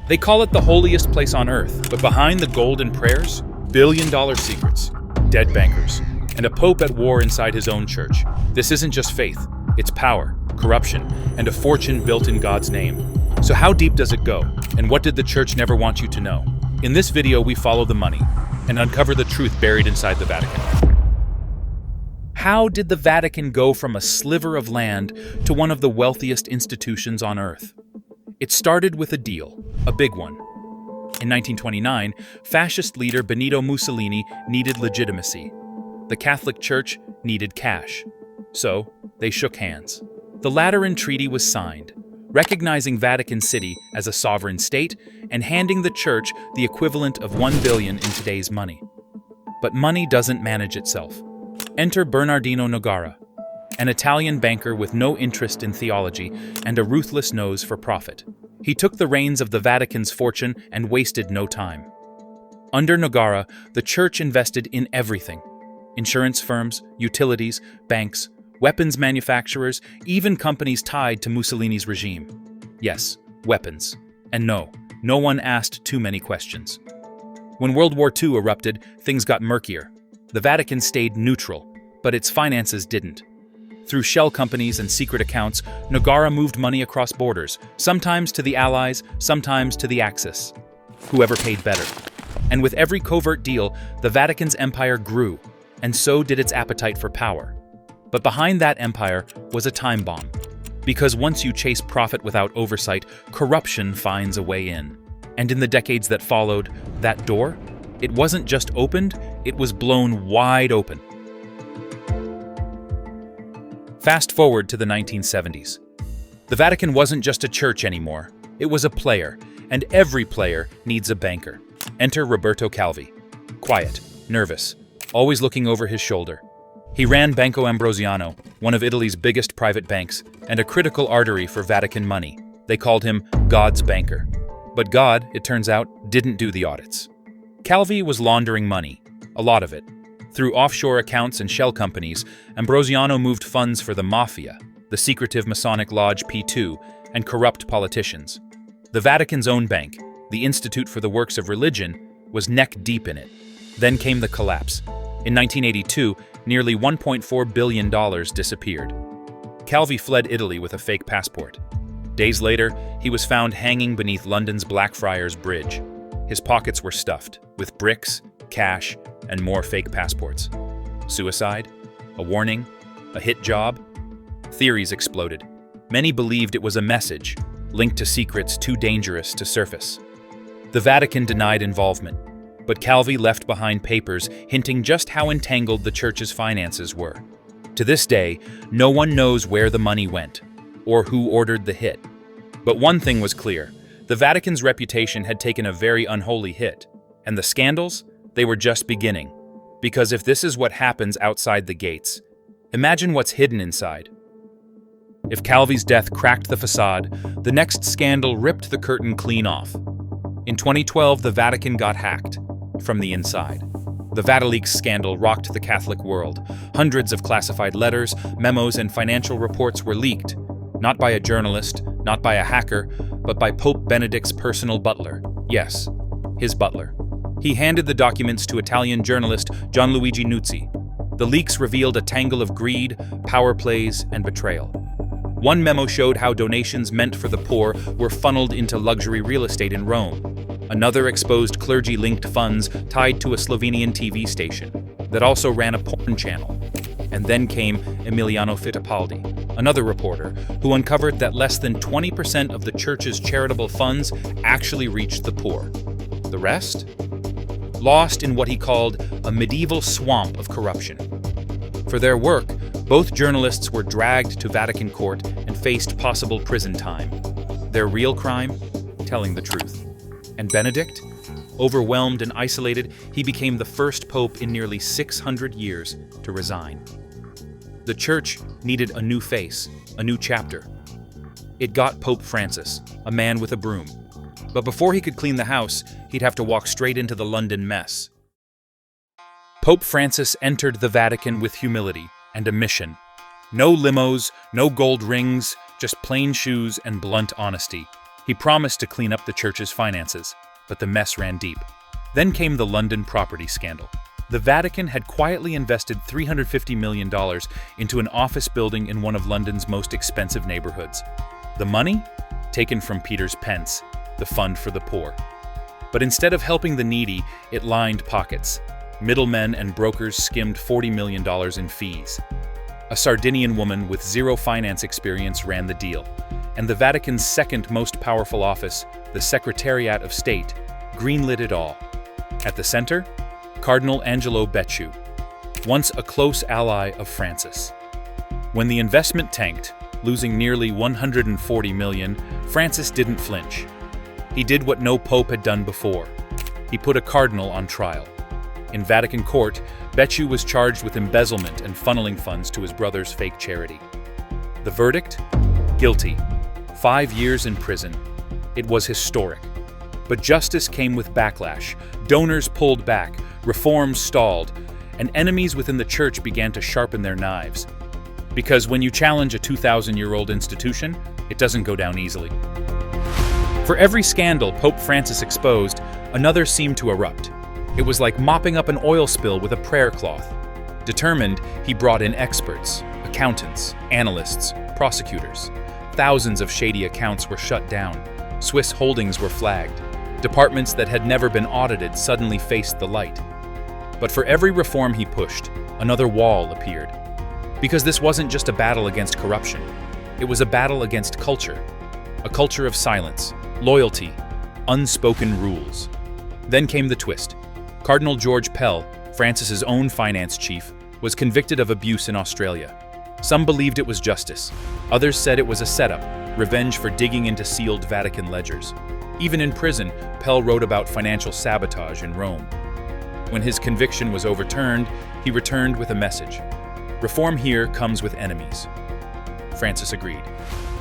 They call it the holiest place on earth, but behind the gold and prayers, billion-dollar secrets, dead bankers, and a pope at war inside his own church. This isn't just faith, it's power, corruption, and a fortune built in God's name. So how deep does it go, and what did the church never want you to know? In this video, we follow the money and uncover the truth buried inside the Vatican. How did the Vatican go from a sliver of land to one of the wealthiest institutions on earth? It started with a deal, a big one. In 1929, fascist leader Benito Mussolini needed legitimacy. The Catholic Church needed cash. So, they shook hands. The Lateran Treaty was signed, recognizing Vatican City as a sovereign state and handing the Church the equivalent of $1 billion in today's money. But money doesn't manage itself. Enter Bernardino Nogara, an Italian banker with no interest in theology and a ruthless nose for profit. He took the reins of the Vatican's fortune and wasted no time. Under Nogara, the Church invested in everything: insurance firms, utilities, banks, weapons manufacturers, even companies tied to Mussolini's regime. Yes, weapons. And no one asked too many questions. When World War II erupted, things got murkier. The Vatican stayed neutral, but its finances didn't. Through shell companies and secret accounts, Nogara moved money across borders, sometimes to the Allies, sometimes to the Axis. Whoever paid better. And with every covert deal, the Vatican's empire grew, and so did its appetite for power. But behind that empire was a time bomb. Because once you chase profit without oversight, corruption finds a way in. And in the decades that followed, that door, it wasn't just opened, it was blown wide open. Fast forward to the 1970s. The Vatican wasn't just a church anymore, it was a player, and every player needs a banker. Enter Roberto Calvi. Quiet, nervous, always looking over his shoulder. He ran Banco Ambrosiano, one of Italy's biggest private banks, and a critical artery for Vatican money. They called him God's banker. But God, it turns out, didn't do the audits. Calvi was laundering money, a lot of it. Through offshore accounts and shell companies, Ambrosiano moved funds for the Mafia, the secretive Masonic Lodge P2, and corrupt politicians. The Vatican's own bank, the Institute for the Works of Religion, was neck deep in it. Then came the collapse. In 1982, nearly $1.4 billion disappeared. Calvi fled Italy with a fake passport. Days later, he was found hanging beneath London's Blackfriars Bridge. His pockets were stuffed with bricks, cash, and more fake passports. Suicide? A warning? A hit job? Theories exploded. Many believed it was a message, linked to secrets too dangerous to surface. The Vatican denied involvement, but Calvi left behind papers hinting just how entangled the Church's finances were. To this day, no one knows where the money went, or who ordered the hit. But one thing was clear: the Vatican's reputation had taken a very unholy hit, and the scandals? They were just beginning. Because if this is what happens outside the gates, imagine what's hidden inside. If Calvi's death cracked the facade, the next scandal ripped the curtain clean off. In 2012, the Vatican got hacked from the inside. The Vatileaks scandal rocked the Catholic world. Hundreds of classified letters, memos, and financial reports were leaked, not by a journalist, not by a hacker, but by Pope Benedict's personal butler. Yes, his butler. He handed the documents to Italian journalist Gianluigi Nuzzi. The leaks revealed a tangle of greed, power plays, and betrayal. One memo showed how donations meant for the poor were funneled into luxury real estate in Rome. Another exposed clergy-linked funds tied to a Slovenian TV station that also ran a porn channel. And then came Emiliano Fittipaldi, another reporter, who uncovered that less than 20% of the Church's charitable funds actually reached the poor. The rest? Lost in what he called a medieval swamp of corruption. For their work, both journalists were dragged to Vatican court and faced possible prison time. Their real crime? Telling the truth. And Benedict? Overwhelmed and isolated, he became the first pope in nearly 600 years to resign. The Church needed a new face, a new chapter. It got Pope Francis, a man with a broom. But before he could clean the house, he'd have to walk straight into the London mess. Pope Francis entered the Vatican with humility and a mission. No limos, no gold rings, just plain shoes and blunt honesty. He promised to clean up the church's finances, but the mess ran deep. Then came the London property scandal. The Vatican had quietly invested $350 million into an office building in one of London's most expensive neighborhoods. The money? Taken from Peter's pence, the fund for the poor. But instead of helping the needy, it lined pockets. Middlemen and brokers skimmed $40 million in fees. A Sardinian woman with zero finance experience ran the deal, and the Vatican's second most powerful office, the Secretariat of State, greenlit it all. At the center, Cardinal Angelo Becciu, once a close ally of Francis. When the investment tanked, losing nearly $140 million, Francis didn't flinch. He did what no pope had done before. He put a cardinal on trial. In Vatican court, Becciu was charged with embezzlement and funneling funds to his brother's fake charity. The verdict? Guilty. 5 years in prison. It was historic. But justice came with backlash. Donors pulled back, reforms stalled, and enemies within the church began to sharpen their knives. Because when you challenge a 2,000-year-old institution, it doesn't go down easily. For every scandal Pope Francis exposed, another seemed to erupt. It was like mopping up an oil spill with a prayer cloth. Determined, he brought in experts, accountants, analysts, prosecutors. Thousands of shady accounts were shut down. Swiss holdings were flagged. Departments that had never been audited suddenly faced the light. But for every reform he pushed, another wall appeared. Because this wasn't just a battle against corruption. It was a battle against culture. A culture of silence, loyalty, unspoken rules. Then came the twist. Cardinal George Pell, Francis's own finance chief, was convicted of abuse in Australia. Some believed it was justice. Others said it was a setup, revenge for digging into sealed Vatican ledgers. Even in prison, Pell wrote about financial sabotage in Rome. When his conviction was overturned, he returned with a message. Reform here comes with enemies. Francis agreed.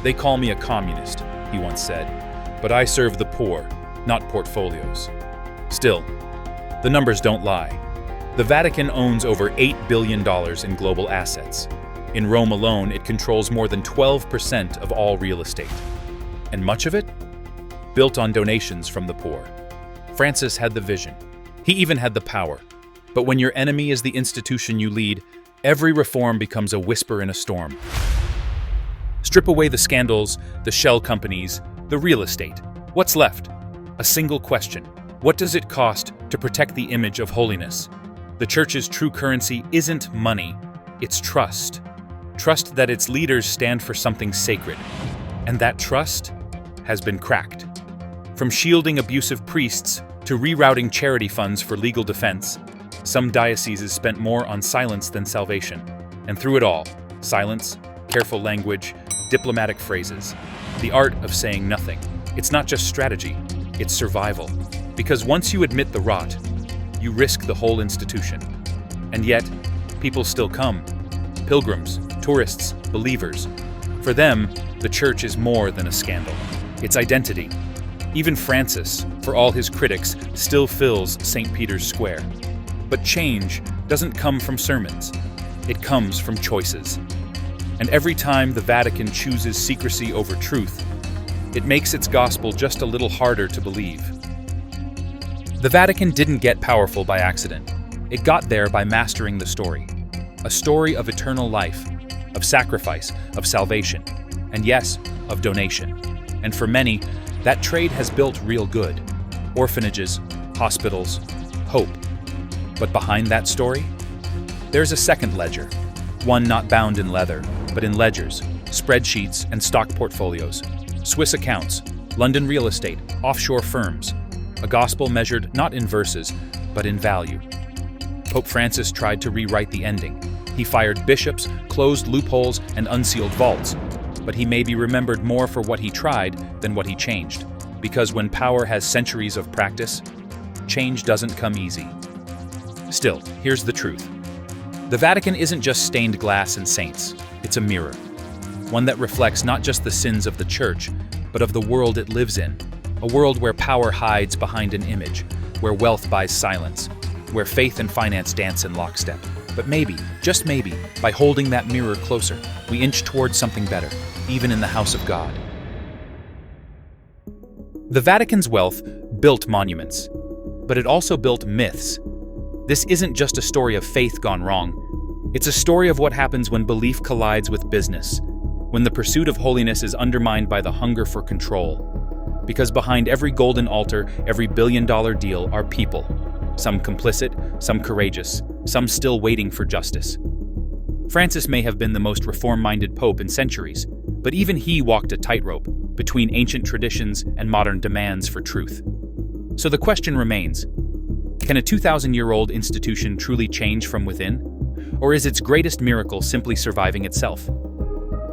They call me a communist, he once said, but I serve the poor, not portfolios. Still, the numbers don't lie. The Vatican owns over $8 billion in global assets. In Rome alone, it controls more than 12% of all real estate. And much of it? Built on donations from the poor. Francis had the vision. He even had the power. But when your enemy is the institution you lead, every reform becomes a whisper in a storm. Strip away the scandals, the shell companies, the real estate. What's left? A single question. What does it cost to protect the image of holiness? The Church's true currency isn't money, it's trust. Trust that its leaders stand for something sacred. And that trust has been cracked. From shielding abusive priests to rerouting charity funds for legal defense, some dioceses spent more on silence than salvation. And through it all, silence, careful language, diplomatic phrases, the art of saying nothing. It's not just strategy, it's survival. Because once you admit the rot, you risk the whole institution. And yet, people still come. Pilgrims, tourists, believers. For them, the Church is more than a scandal. It's identity. Even Francis, for all his critics, still fills St. Peter's Square. But change doesn't come from sermons. It comes from choices. And every time the Vatican chooses secrecy over truth, it makes its gospel just a little harder to believe. The Vatican didn't get powerful by accident. It got there by mastering the story. A story of eternal life, of sacrifice, of salvation, and yes, of donation. And for many, that trade has built real good. Orphanages, hospitals, hope. But behind that story, there's a second ledger. One not bound in leather, but in ledgers, spreadsheets, and stock portfolios. Swiss accounts, London real estate, offshore firms. A gospel measured not in verses, but in value. Pope Francis tried to rewrite the ending. He fired bishops, closed loopholes, and unsealed vaults. But he may be remembered more for what he tried than what he changed. Because when power has centuries of practice, change doesn't come easy. Still, here's the truth. The Vatican isn't just stained glass and saints. It's a mirror. One that reflects not just the sins of the Church, but of the world it lives in. A world where power hides behind an image, where wealth buys silence, where faith and finance dance in lockstep. But maybe, just maybe, by holding that mirror closer, we inch towards something better, even in the house of God. The Vatican's wealth built monuments, but it also built myths. This isn't just a story of faith gone wrong. It's a story of what happens when belief collides with business, when the pursuit of holiness is undermined by the hunger for control. Because behind every golden altar, every billion-dollar deal are people. Some complicit, some courageous, some still waiting for justice. Francis may have been the most reform-minded pope in centuries, but even he walked a tightrope between ancient traditions and modern demands for truth. So the question remains, can a 2,000-year-old institution truly change from within? Or is its greatest miracle simply surviving itself?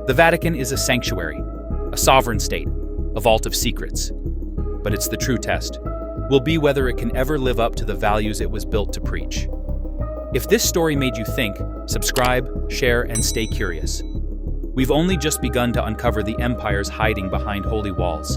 The Vatican is a sanctuary, a sovereign state, a vault of secrets. But it's the true test will be whether it can ever live up to the values it was built to preach. If this story made you think, subscribe, share, and stay curious. We've only just begun to uncover the empires hiding behind holy walls.